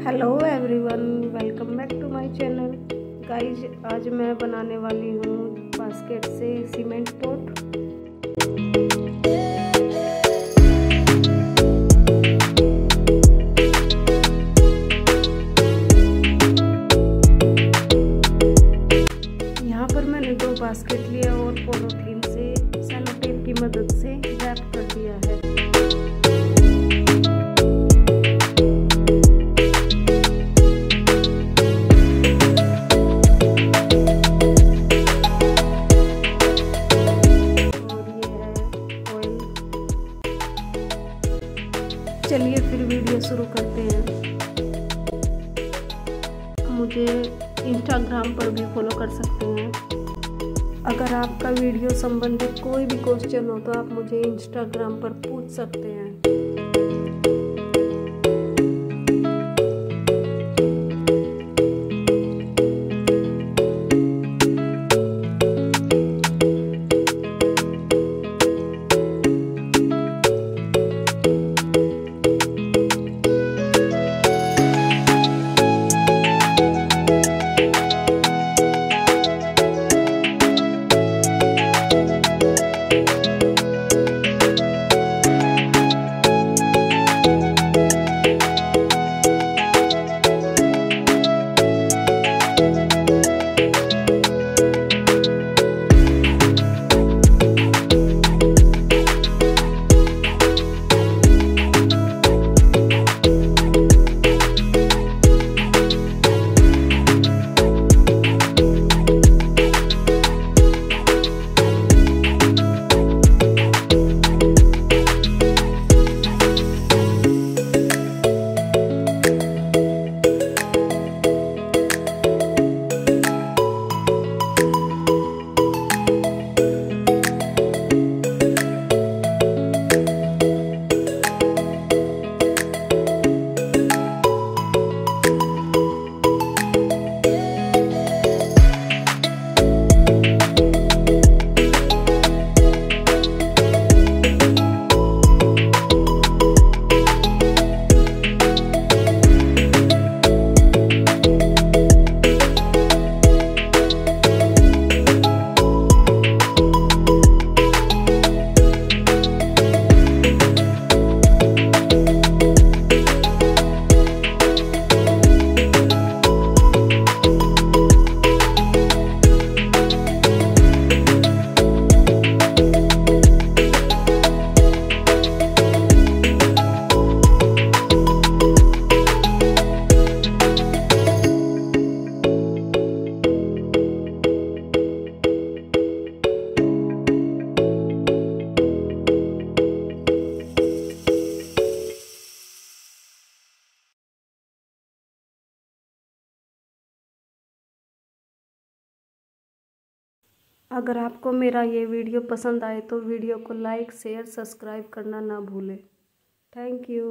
Hello everyone, welcome back to my channel. Guys, आज मैं बनाने वाली हूँ बास्केट से सीमेंट पॉट। यहाँ पर मैंने 2 बास्केट लिया और पॉलीथीन से सेलो टेप की मदद से रैप कर दिया है। चलिए फिर वीडियो शुरू करते हैं। मुझे इंस्टाग्राम पर भी फॉलो कर सकते हैं। अगर आपका वीडियो संबंधित कोई भी क्वेश्चन हो तो आप मुझे इंस्टाग्राम पर पूछ सकते हैं। अगर आपको मेरा ये वीडियो पसंद आए तो वीडियो को लाइक, शेयर, सब्सक्राइब करना ना भूलें। Thank you.